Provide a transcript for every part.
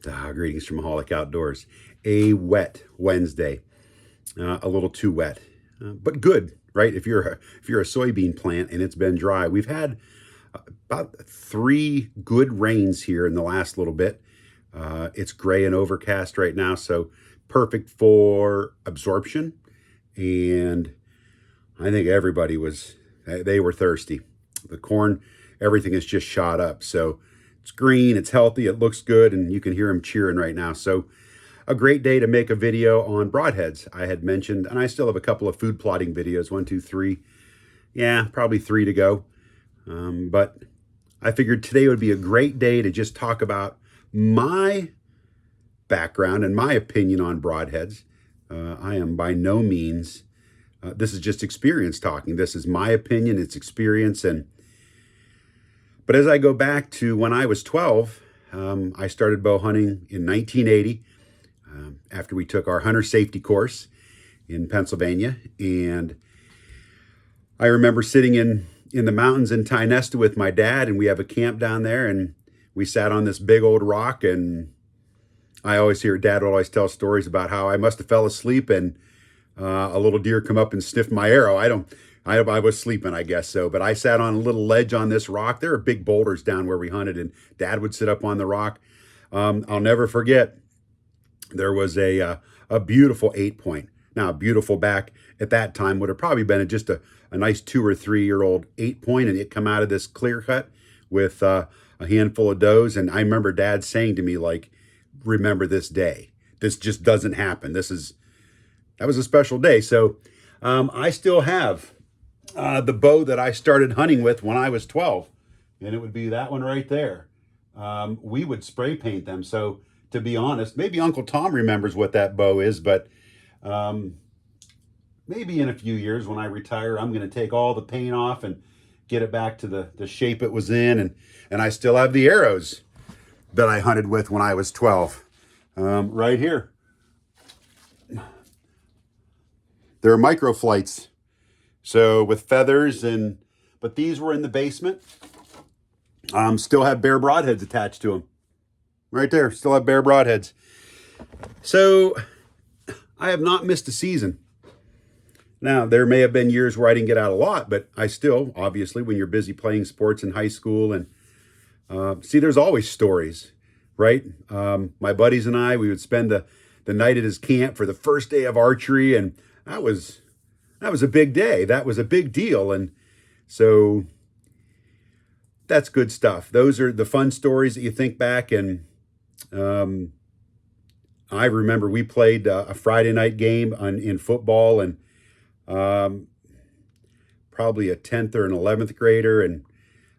Greetings from Holic Outdoors. A wet Wednesday, a little too wet, but good, right? If you're a soybean plant and it's been dry, we've had about 3 good rains here in the last little bit. It's gray and overcast right now, so perfect for absorption. And I think they were thirsty. The corn, everything is just shot up, so it's green, it's healthy, it looks good, and you can hear them cheering right now. So a great day to make a video on broadheads. I had mentioned, and I still have a couple of food plotting videos, 1, 2, 3. Yeah, probably 3 to go. But I figured today would be a great day to just talk about my background and my opinion on broadheads. I am by no means, this is just experience talking. This is my opinion, it's experience. But as I go back to when I was 12, I started bow hunting in 1980 after we took our hunter safety course in Pennsylvania. And I remember sitting in the mountains in Tynesta with my dad, and we have a camp down there, and we sat on this big old rock. And I always hear Dad would always tell stories about how I must have fell asleep and a little deer come up and sniffed my arrow. I was sleeping, I guess so. But I sat on a little ledge on this rock. There are big boulders down where we hunted, and Dad would sit up on the rock. I'll never forget, there was a beautiful 8-point. Now, beautiful back at that time would have probably been just a nice 2 or 3 year old 8-point, and it come out of this clear cut with a handful of does. And I remember Dad saying to me, like, remember this day. This just doesn't happen. That was a special day. So I still have the bow that I started hunting with when I was 12, and it would be that one right there. We would spray paint them. So to be honest, maybe Uncle Tom remembers what that bow is, but maybe in a few years when I retire, I'm going to take all the paint off and get it back to the shape it was in. And I still have the arrows that I hunted with when I was 12 right here. They're microflights. So with feathers, but these were in the basement. Still have bare broadheads attached to them. Right there, still have bare broadheads. So I have not missed a season. Now, there may have been years where I didn't get out a lot, but I still, obviously, when you're busy playing sports in high school, and there's always stories, right? My buddies and I, we would spend the night at his camp for the first day of archery, and that was a big day. That was a big deal. And so that's good stuff. Those are the fun stories that you think back. And I remember we played a Friday night game in football, and probably a 10th or an 11th grader. And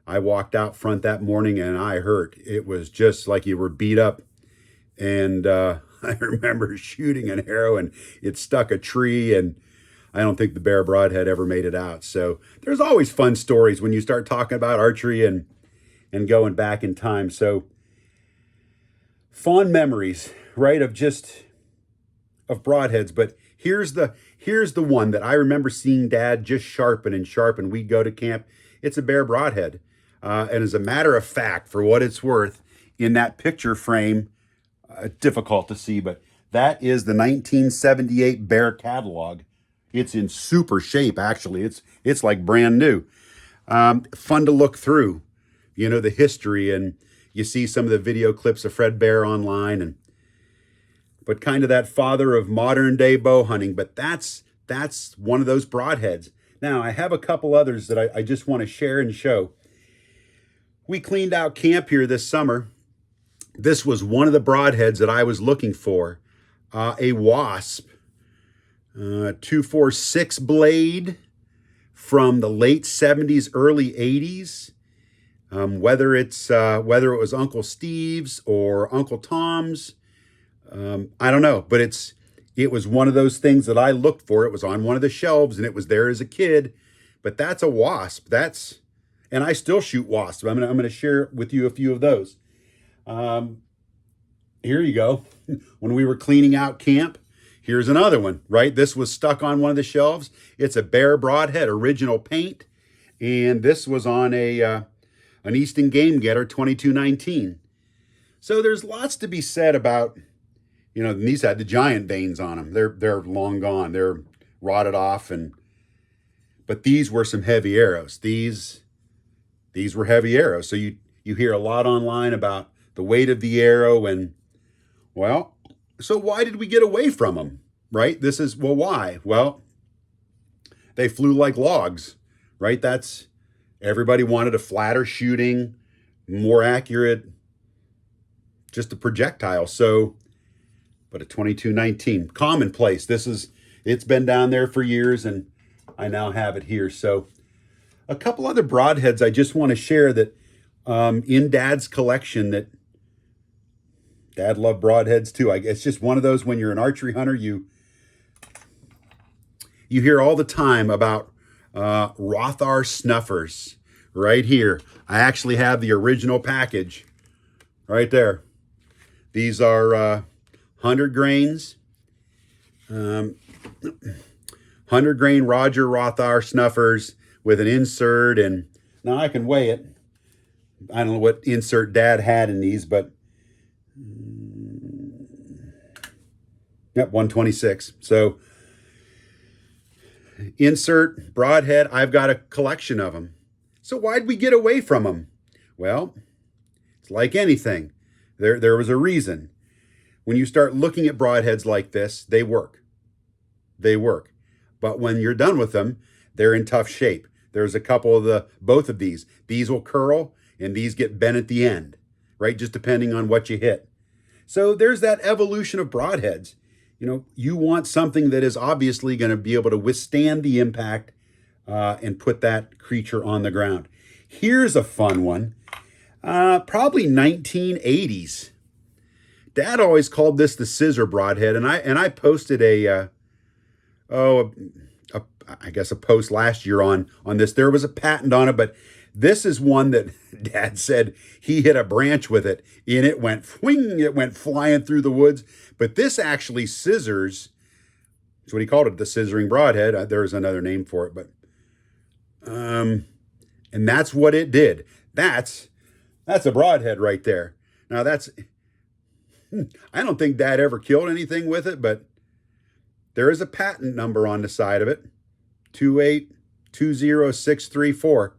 I walked out front that morning and I hurt. It was just like you were beat up. And I remember shooting an arrow and it stuck a tree, and I don't think the bare broadhead ever made it out. So there's always fun stories when you start talking about archery and going back in time. So fond memories, right, of broadheads. But here's the one that I remember seeing Dad just sharpen and sharpen. We'd go to camp. It's a bare broadhead. And as a matter of fact, for what it's worth, in that picture frame, difficult to see, but that is the 1978 Bear catalog. It's in super shape, actually. It's like brand new. Fun to look through, the history, and you see some of the video clips of Fred Bear online, but kind of that father of modern day bow hunting. But that's one of those broadheads. Now, I have a couple others that I just want to share and show. We cleaned out camp here this summer. This was one of the broadheads that I was looking for, a Wasp 246 blade from the late 70s, early 80s. Whether it was Uncle Steve's or Uncle Tom's, I don't know, but it was one of those things that I looked for. It was on one of the shelves and it was there as a kid. But that's a Wasp. And I still shoot wasps. I'm gonna share with you a few of those. Here you go. When we were cleaning out camp, here's another one, right? This was stuck on one of the shelves. It's a bare broadhead, original paint. And this was on an Easton Game Getter 2219. So there's lots to be said about, these had the giant veins on them. They're long gone. They're rotted off, but these were some heavy arrows. These were heavy arrows. So you hear a lot online about the weight of the arrow, and well, so why did we get away from them? Right? Why? Well, they flew like logs, right? Everybody wanted a flatter shooting, more accurate, just a projectile. So, but a 22-19, commonplace. It's been down there for years, and I now have it here. So a couple other broadheads I just want to share that in Dad's collection, that Dad loved broadheads too. It's just one of those, when you're an archery hunter, you hear all the time about Rothar snuffers. Right here, I actually have the original package right there. These are 100 grains, 100 grain Roger Rothar snuffers with an insert. And now I can weigh it. I don't know what insert Dad had in these, but yep, 126. So insert, broadhead, I've got a collection of them. So why'd we get away from them? Well, it's like anything. There was a reason. When you start looking at broadheads like this, they work. They work. But when you're done with them, they're in tough shape. There's a couple of both of these. These will curl and these get bent at the end, right? Just depending on what you hit. So there's that evolution of broadheads. You want something that is obviously going to be able to withstand the impact and put that creature on the ground. Here's a fun one. Probably 1980s. Dad always called this the scissor broadhead, and I posted I guess a post last year on this. There was a patent on it, but this is one that Dad said he hit a branch with it, and it went flying through the woods. But this actually scissors. That's what he called it, the scissoring broadhead. There's another name for it, but and that's what it did. That's a broadhead right there. Now I don't think Dad ever killed anything with it, but there is a patent number on the side of it, 2820634.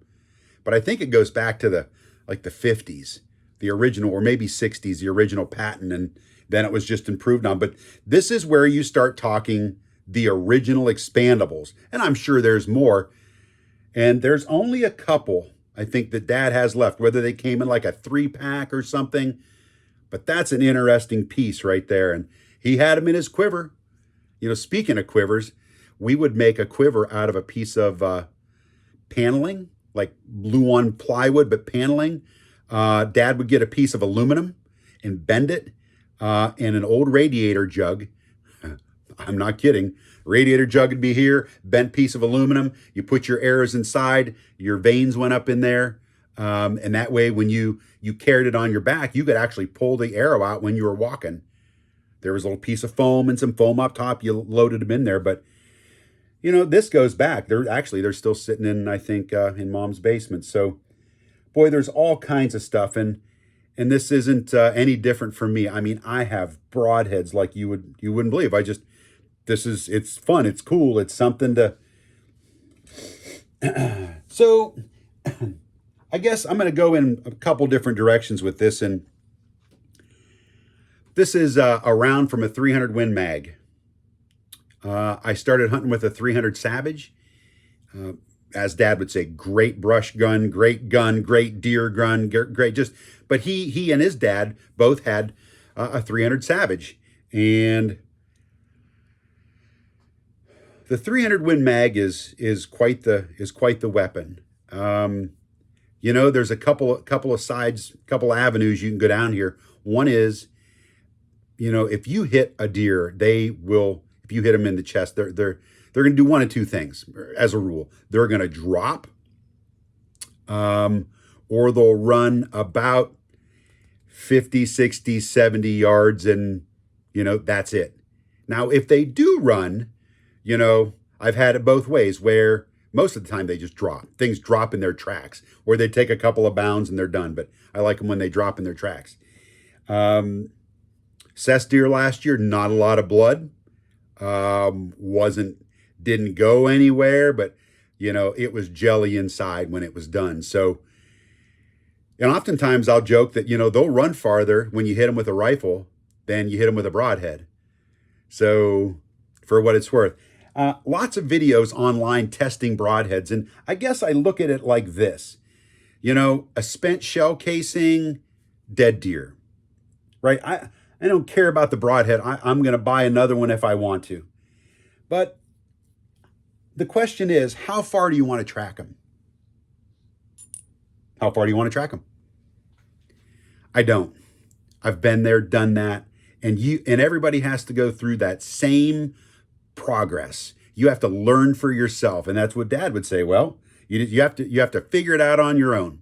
But I think it goes back to the 50s, the original, or maybe 60s, the original patent, and then it was just improved on. But this is where you start talking the original expandables, and I'm sure there's more. And there's only a couple, I think, that Dad has left, whether they came in like a 3-pack or something. But that's an interesting piece right there. And he had them in his quiver. Speaking of quivers, we would make a quiver out of a piece of paneling, like glue-on plywood, but paneling. Dad would get a piece of aluminum and bend it in an old radiator jug. I'm not kidding. Radiator jug would be here, bent piece of aluminum. You put your arrows inside, your veins went up in there. And that way, when you carried it on your back, you could actually pull the arrow out when you were walking. There was a little piece of foam and some foam up top. You loaded them in there. But, this goes back. They're still sitting in, I think, in Mom's basement. So, boy, there's all kinds of stuff. And this isn't any different for me. I mean, I have broadheads like you wouldn't believe. It's fun. It's cool. It's something to. So I guess I'm going to go in a couple different directions with this. And this is a round from a 300 Win Mag. I started hunting with a 300 Savage. As Dad would say, great brush gun, great deer gun, great. But he and his dad both had a 300 Savage. And the 300 Win Mag is quite the weapon. There's a couple of sides, couple avenues you can go down here. One is, if you hit a deer, if you hit them in the chest, they're going to do one of two things as a rule. They're going to drop, or they'll run about 50, 60, 70 yards, and that's it. Now, if they do run, I've had it both ways, where most of the time they just drop. Things drop in their tracks, or they take a couple of bounds and they're done. But I like them when they drop in their tracks. Um, Cess deer last year, not a lot of blood. Wasn't didn't go anywhere, but it was jelly inside when it was done. So, and oftentimes I'll joke that they'll run farther when you hit them with a rifle than you hit them with a broadhead. So, for what it's worth, lots of videos online testing broadheads, and I guess I look at it like this: a spent shell casing, dead deer, right? I don't care about the broadhead. I'm going to buy another one if I want to. But the question is, how far do you want to track them? How far do you want to track them? I don't. I've been there, done that, and everybody has to go through that same progress. You have to learn for yourself, and that's what Dad would say. Well, you have to figure it out on your own.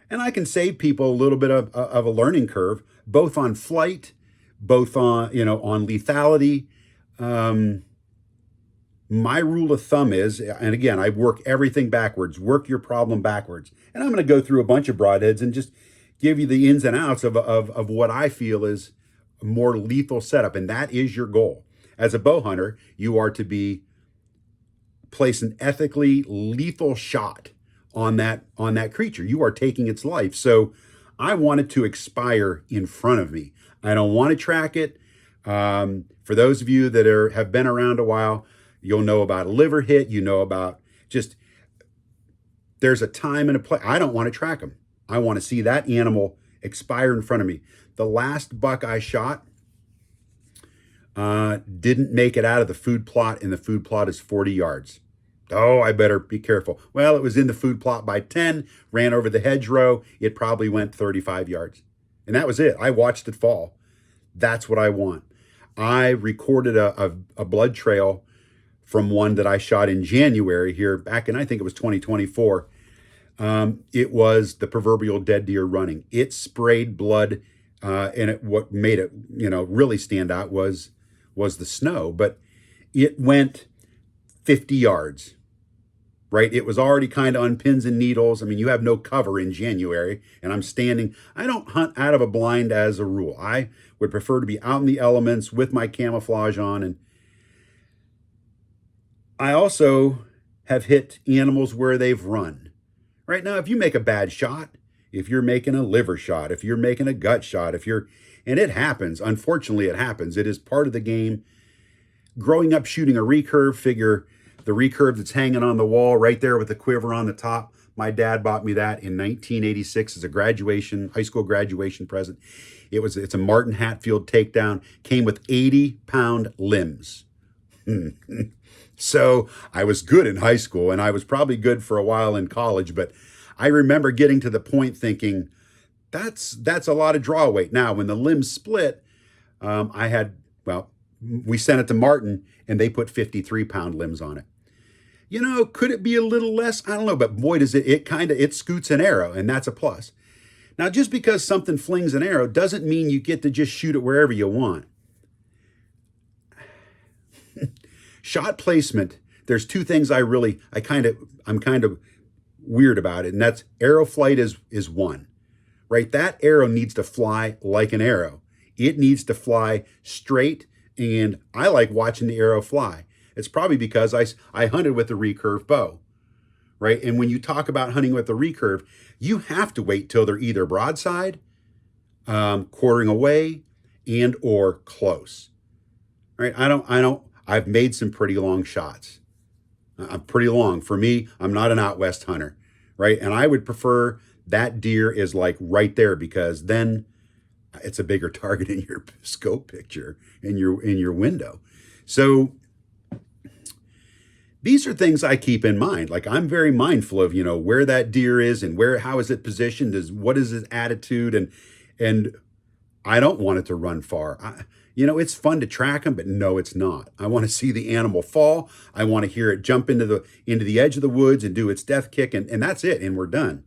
And I can save people a little bit of a learning curve, both on flight, both on on lethality. My rule of thumb is, and again, I work everything backwards, work your problem backwards. And I'm going to go through a bunch of broadheads and just give you the ins and outs of what I feel is a more lethal setup. And that is your goal. As a bow hunter, you are to place an ethically lethal shot on that creature. You are taking its life. So I want it to expire in front of me. I don't want to track it. For those of you that have been around a while, you'll know about a liver hit. You know about just there's a time and a place. I don't want to track them. I want to see that animal expire in front of me. The last buck I shot didn't make it out of the food plot, and the food plot is 40 yards. Oh, I better be careful. Well, it was in the food plot by 10, ran over the hedgerow. It probably went 35 yards. And that was it. I watched it fall. That's what I want. I recorded a blood trail from one that I shot in January here back in, I think it was 2024. It was the proverbial dead deer running. It sprayed blood, and what made it, really stand out was the snow. But it went 50 yards, right? It was already kind of on pins and needles. I mean, you have no cover in January, and I'm standing. I don't hunt out of a blind as a rule. I would prefer to be out in the elements with my camouflage on. And I also have hit animals where they've run. Right now, if you make a bad shot, if you're making a liver shot, if you're making a gut shot, and it happens, unfortunately it happens, it is part of the game. Growing up shooting a recurve, figure the recurve that's hanging on the wall right there with the quiver on the top. My dad bought me that in 1986 as a high school graduation present. It's a Martin Hatfield takedown, came with 80-pound limbs. So I was good in high school, and I was probably good for a while in college, but I remember getting to the point thinking, that's a lot of draw weight. Now, when the limbs split, we sent it to Martin, and they put 53-pound limbs on it. Could it be a little less? I don't know, but boy, does it scoots an arrow, and that's a plus. Now, just because something flings an arrow doesn't mean you get to just shoot it wherever you want. Shot placement, there's two things I'm kind of weird about it, and that's arrow flight is one, right? That arrow needs to fly like an arrow. It needs to fly straight, and I like watching the arrow fly. It's probably because I hunted with a recurve bow, right? And when you talk about hunting with a recurve, you have to wait till they're either broadside, quartering away, and or close, right? I've made some pretty long shots. I'm pretty long. For me, I'm not an out west hunter, right? And I would prefer that deer is like right there, because then it's a bigger target in your scope picture, in your window. So these are things I keep in mind. Like, I'm very mindful of, where that deer is and how is it positioned, what is his attitude, and I don't want it to run far. It's fun to track them, but no, it's not. I want to see the animal fall. I want to hear it jump into the edge of the woods and do its death kick, and that's it, and we're done.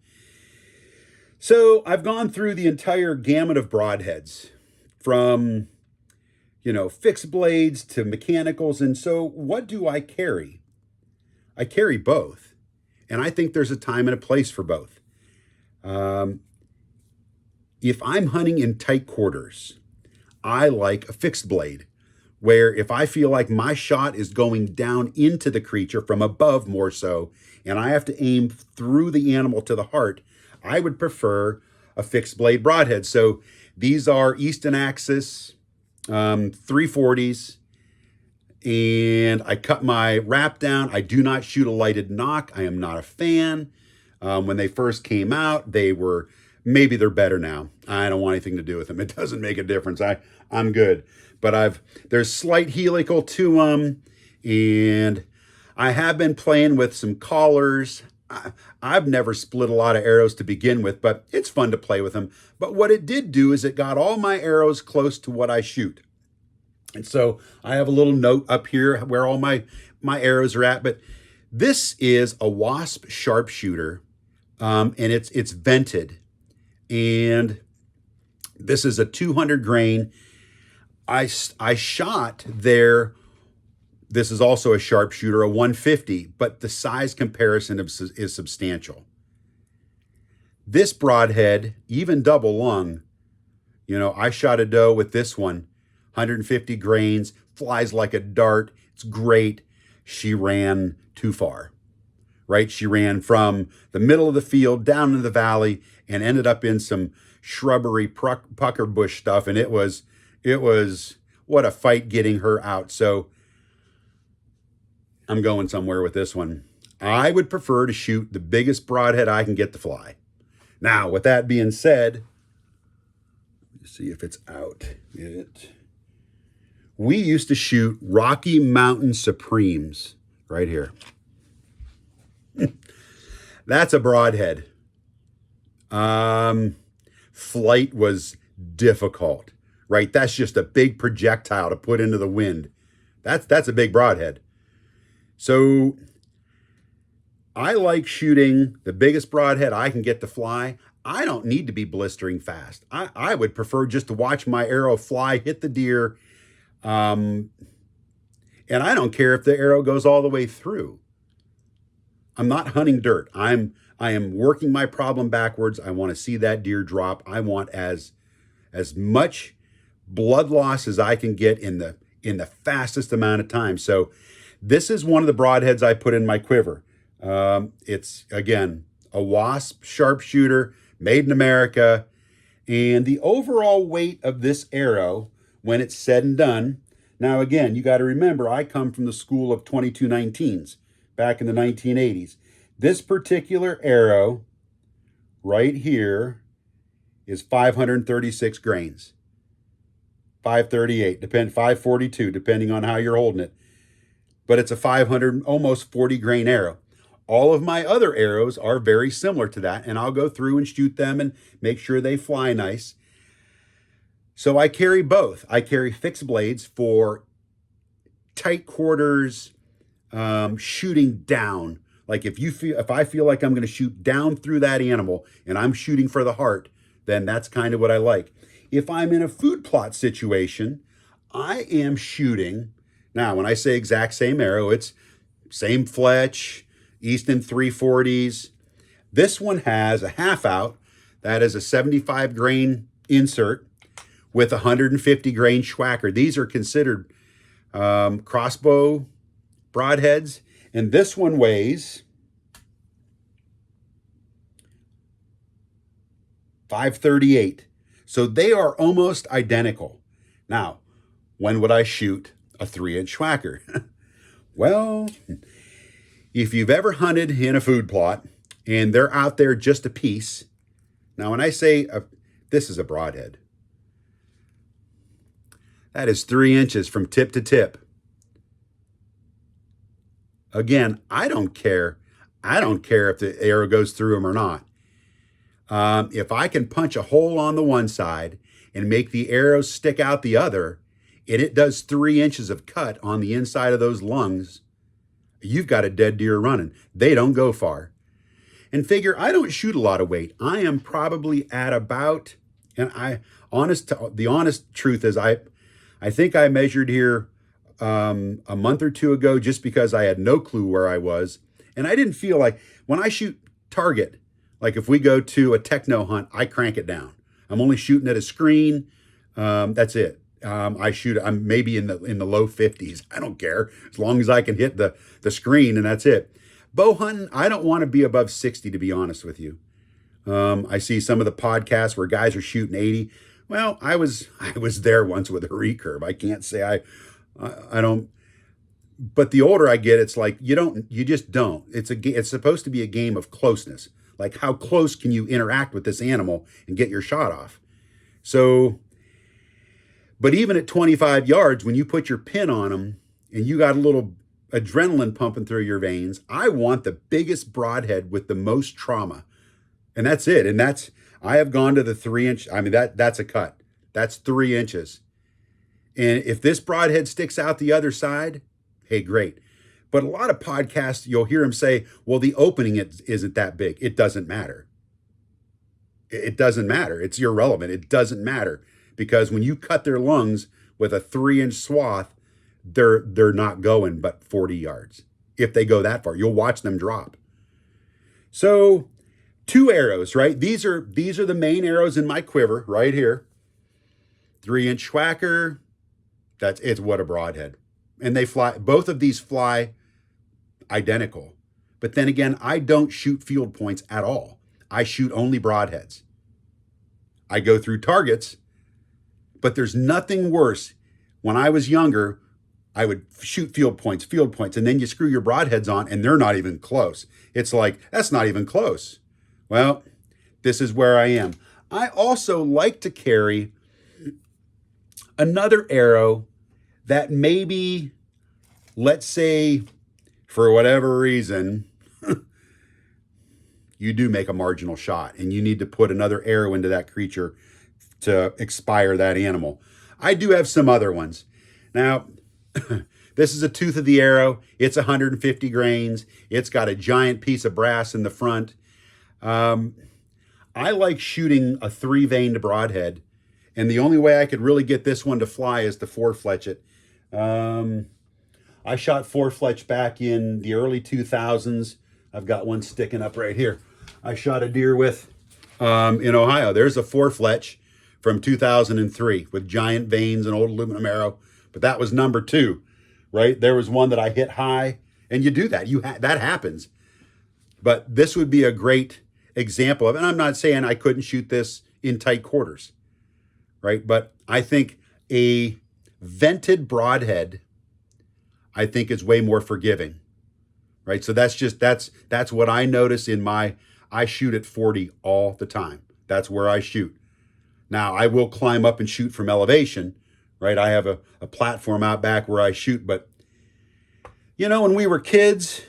So I've gone through the entire gamut of broadheads, from fixed blades to mechanicals. And so what do I carry? I carry both, and I think there's a time and a place for both. If I'm hunting in tight quarters, I like a fixed blade, where if I feel like my shot is going down into the creature from above more so, and I have to aim through the animal to the heart, I would prefer a fixed blade broadhead. So these are Easton Axis 340s, and I cut my wrap down. I do not shoot a lighted nock. I am not a fan. When they first came out, they were, maybe they're better now. I don't want anything to do with them. It doesn't make a difference. I'm good. But there's slight helical to them, and I have been playing with some collars. I've never split a lot of arrows to begin with, but it's fun to play with them. But what it did do is it got all my arrows close to what I shoot. And so I have a little note up here where all my arrows are at. But this is a wasp sharpshooter, and it's vented. And this is a 200 grain. I shot there. This is also a sharpshooter, a 150, but the size comparison is substantial. This broadhead, even double lung, I shot a doe with this one, 150 grains, flies like a dart. It's great. She ran too far, right? She ran from the middle of the field down into the valley and ended up in some shrubbery pucker bush stuff. And it was what a fight getting her out. So I'm going somewhere with this one. I would prefer to shoot the biggest broadhead I can get to fly. Now, with that being said, let's see if it's out. We used to shoot Rocky Mountain Supremes right here. That's a broadhead. Flight was difficult, right? That's just a big projectile to put into the wind. That's a big broadhead. So I like shooting the biggest broadhead I can get to fly. I don't need to be blistering fast. I would prefer just to watch my arrow fly, hit the deer, and I don't care if the arrow goes all the way through. I'm not hunting dirt. I am working my problem backwards. I want to see that deer drop. I want as much blood loss as I can get in the fastest amount of time. So this is one of the broadheads I put in my quiver. It's, again, a wasp sharpshooter made in America. And the overall weight of this arrow, when it's said and done, now again, you got to remember, I come from the school of 2219s back in the 1980s. This particular arrow right here is 536 grains. 538, 542, depending on how you're holding it. But it's a 500, almost 40 grain arrow. All of my other arrows are very similar to that, and I'll go through and shoot them and make sure they fly nice. So I carry both. I carry fixed blades for tight quarters, shooting down. Like if I feel like I'm going to shoot down through that animal and I'm shooting for the heart, then that's kind of what I like. If I'm in a food plot situation, I am shooting. Now, when I say exact same arrow, it's same Fletch, Easton 340s. This one has a half out. That is a 75 grain insert with 150 grain Schwacker. These are considered crossbow broadheads. And this one weighs 538. So they are almost identical. Now, when would I shoot a 3-inch Schwacker? Well, if you've ever hunted in a food plot and they're out there just a piece. Now, when I say this is a broadhead, that is 3 inches from tip to tip. Again, I don't care. I don't care if the arrow goes through them or not. If I can punch a hole on the one side and make the arrow stick out the other, and it does 3 inches of cut on the inside of those lungs, you've got a dead deer running. They don't go far. And figure, I don't shoot a lot of weight. I am probably at about, and the honest truth is I think I measured here a month or two ago just because I had no clue where I was. And I didn't feel like, when I shoot target, like if we go to a techno hunt, I crank it down. I'm only shooting at a screen. That's it. I'm maybe in the low 50s. I don't care as long as I can hit the screen, and that's it. Bow hunting, I don't want to be above 60, to be honest with you. I see some of the podcasts where guys are shooting 80. Well, I was there once with a recurve. I can't say I don't. But the older I get, it's like you just don't. It's supposed to be a game of closeness. Like, how close can you interact with this animal and get your shot off? So, but even at 25 yards, when you put your pin on them and you got a little adrenaline pumping through your veins, I want the biggest broadhead with the most trauma. And that's it. And I have gone to the 3 inch. I mean, that's a cut. That's 3 inches. And if this broadhead sticks out the other side, hey, great. But a lot of podcasts, you'll hear them say, well, the opening isn't that big. It doesn't matter. It doesn't matter. It's irrelevant. It doesn't matter, because when you cut their lungs with a 3 inch swath, they're not going but 40 yards. If they go that far, you'll watch them drop. So 2 arrows, right? These are the main arrows in my quiver right here. 3 inch schwacker. It's what a broadhead. And they fly, both of these fly identical. But then again, I don't shoot field points at all. I shoot only broadheads. I go through targets, but there's nothing worse. When I was younger, I would shoot field points, and then you screw your broadheads on and they're not even close. It's like, that's not even close. Well, this is where I am. I also like to carry another arrow that maybe, let's say, for whatever reason, you do make a marginal shot and you need to put another arrow into that creature to expire that animal. I do have some other ones. Now, this is a tooth of the arrow. It's 150 grains. It's got a giant piece of brass in the front. I like shooting a 3-vaned broadhead, and the only way I could really get this one to fly is to 4-fletch it. I shot 4-fletch back in the early 2000s. I've got one sticking up right here. I shot a deer with in Ohio. There's a 4-fletch from 2003 with giant veins and old aluminum arrow, but that was number 2, right? There was one that I hit high, and you do that. That happens. But this would be a great example of, and I'm not saying I couldn't shoot this in tight quarters, right? But I think a vented broadhead, I think, is way more forgiving, right? So that's what I notice I shoot at 40 all the time. That's where I shoot. Now, I will climb up and shoot from elevation, right? I have a platform out back where I shoot, but when we were kids,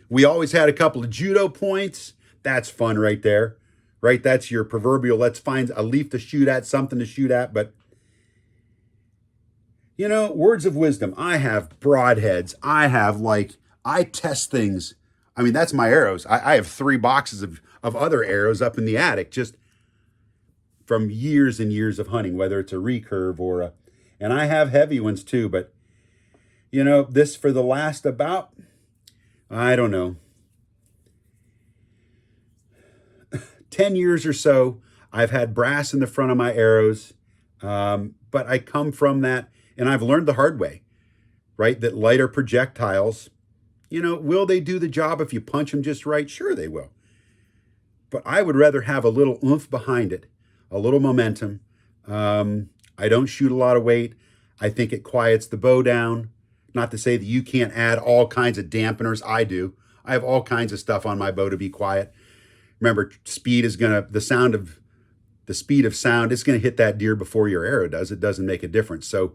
we always had a couple of judo points. That's fun right there, right? That's your proverbial, let's find a leaf to shoot at, something to shoot at. But, words of wisdom. I have broadheads. I test things. I mean, that's my arrows. I have 3 boxes of other arrows up in the attic, just from years and years of hunting, whether it's a recurve and I have heavy ones too. But, this for the last about, I don't know, 10 years or so, I've had brass in the front of my arrows. But I come from that, and I've learned the hard way, right? That lighter projectiles, will they do the job if you punch them just right? Sure, they will. But I would rather have a little oomph behind it, a little momentum. I don't shoot a lot of weight. I think it quiets the bow down. Not to say that you can't add all kinds of dampeners. I do. I have all kinds of stuff on my bow to be quiet. Remember, the speed of sound is going to hit that deer before your arrow does. It doesn't make a difference. So,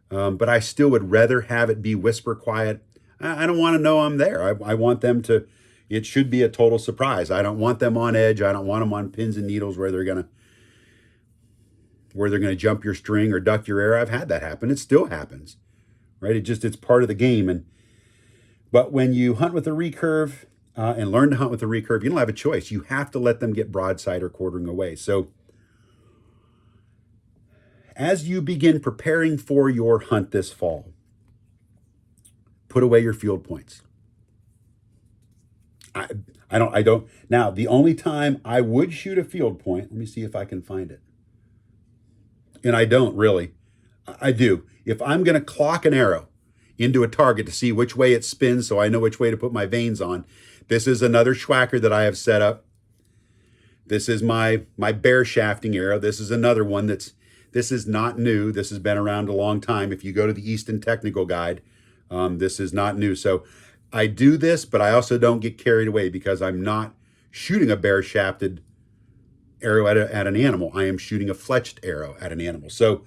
but I still would rather have it be whisper quiet. I don't want to know I'm there. I want them to, it should be a total surprise. I don't want them on edge. I don't want them on pins and needles where they're going to jump your string or duck your arrow. I've had that happen. It still happens, right? It's part of the game. But when you hunt with a recurve and learn to hunt with a recurve, you don't have a choice. You have to let them get broadside or quartering away. So as you begin preparing for your hunt this fall, put away your field points. I don't. Now, the only time I would shoot a field point, let me see if I can find it. And I don't really. I do. If I'm going to clock an arrow into a target to see which way it spins so I know which way to put my vanes on, this is another schwacker that I have set up. This is my bear shafting arrow. This is another one this is not new. This has been around a long time. If you go to the Easton Technical Guide, this is not new. So I do this, but I also don't get carried away because I'm not shooting a bear shafted arrow at an animal. I am shooting a fletched arrow at an animal. So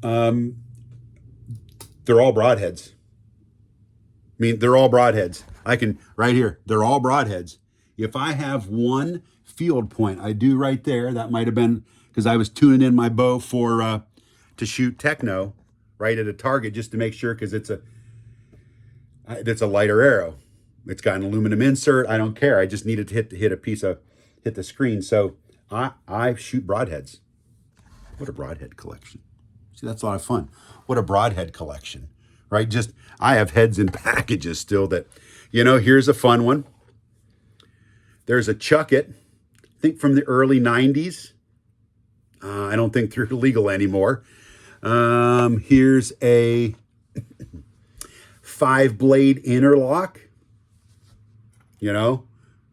they're all broadheads. I mean, they're all broadheads. I can, right here, they're all broadheads. If I have one field point, I do right there, that might have been because I was tuning in my bow for to shoot techno right at a target just to make sure, because it's a lighter arrow. It's got an aluminum insert. I don't care. I just needed to hit the screen. So I shoot broadheads. What a broadhead collection. See, that's a lot of fun. What a broadhead collection, right? Just, I have heads in packages still that, here's a fun one. There's a Chuck It, I think from the early 90s. I don't think they're legal anymore. Here's a 5-blade interlock. Here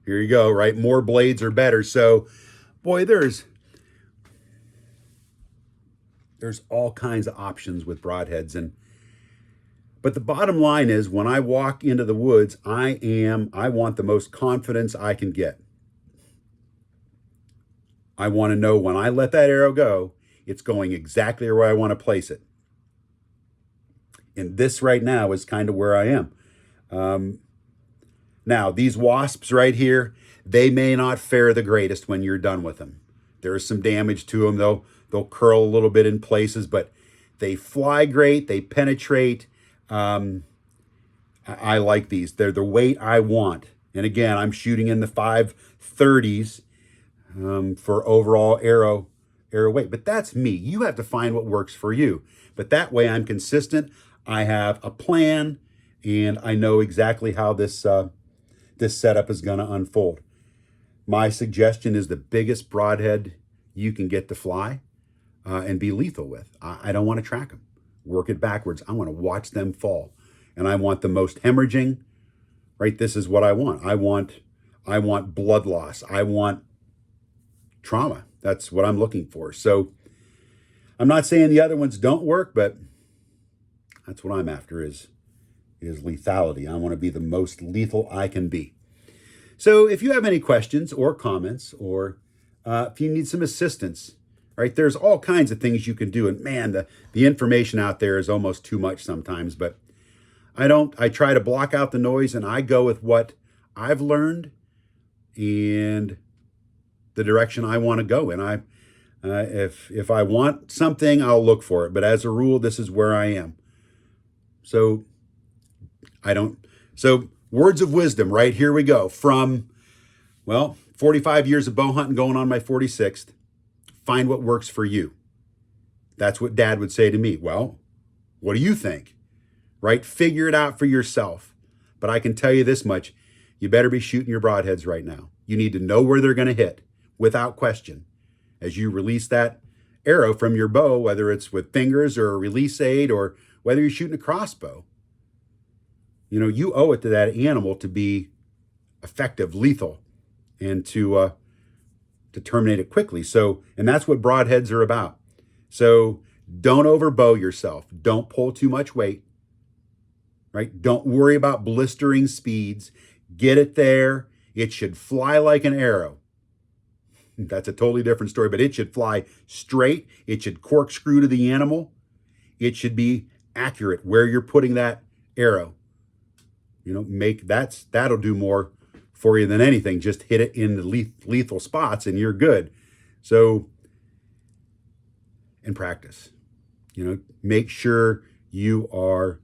you go, right? More blades are better. So, boy, there's all kinds of options with broadheads. But the bottom line is, when I walk into the woods, I want the most confidence I can get. I want to know when I let that arrow go, it's going exactly where I want to place it. And this right now is kind of where I am. Now, these wasps right here, they may not fare the greatest when you're done with them. There's some damage to them. They'll curl a little bit in places, but they fly great. They penetrate. I like these. They're the weight I want. And again, I'm shooting in the 530s for overall arrow weight. But that's me. You have to find what works for you. But that way I'm consistent. I have a plan, and I know exactly how this setup is going to unfold. My suggestion is the biggest broadhead you can get to fly and be lethal with. I don't want to track them. Work it backwards. I want to watch them fall. And I want the most hemorrhaging, right? This is what I want. I want blood loss. I want trauma. That's what I'm looking for. So I'm not saying the other ones don't work, but that's what I'm after is lethality. I want to be the most lethal I can be. So if you have any questions or comments, or if you need some assistance, right, there's all kinds of things you can do. And man, the information out there is almost too much sometimes, but I try to block out the noise, and I go with what I've learned and the direction I want to go. And if I want something, I'll look for it. But as a rule, this is where I am. So words of wisdom, right? Here we go. From, 45 years of bow hunting going on my 46th. Find what works for you. That's what Dad would say to me. Well, what do you think? Right? Figure it out for yourself. But I can tell you this much. You better be shooting your broadheads right now. You need to know where they're going to hit without question. As you release that arrow from your bow, whether it's with fingers or a release aid, or whether you're shooting a crossbow, you owe it to that animal to be effective, lethal, and to terminate it quickly. So, and that's what broadheads are about. So don't overbow yourself. Don't pull too much weight, right? Don't worry about blistering speeds. Get it there. It should fly like an arrow. That's a totally different story, but it should fly straight. It should corkscrew to the animal. It should be accurate where you're putting that arrow. That'll do more for you than anything. Just hit it in the lethal spots and you're good. So, and practice. Make sure you are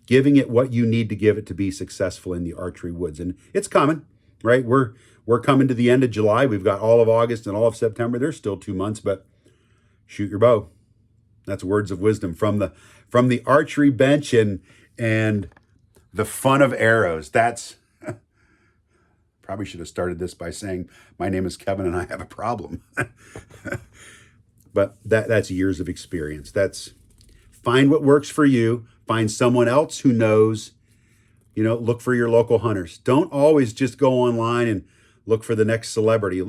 giving it what you need to give it to be successful in the archery woods. And it's coming, right? We're coming to the end of July. We've got all of August and all of September. There's still 2 months, but shoot your bow. That's words of wisdom from the archery bench and the fun of arrows. That's Probably should have started this by saying, my name is Kevin and I have a problem. But that's years of experience. That's find what works for you. Find someone else who knows. Look for your local hunters. Don't always just go online and look for the next celebrity.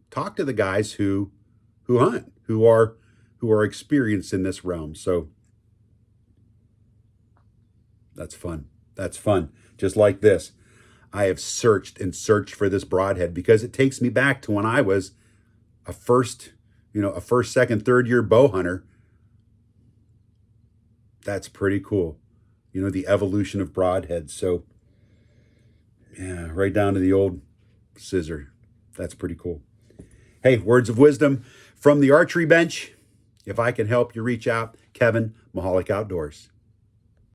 Talk to the guys who hunt, who are experienced in this realm. So that's fun. That's fun. Just like this. I have searched and searched for this broadhead because it takes me back to when I was a first, second, third year bow hunter. That's pretty cool. The evolution of broadheads. So yeah, right down to the old scissor. That's pretty cool. Hey, words of wisdom from the archery bench. If I can help you reach out, Kevin, Mahalik Outdoors.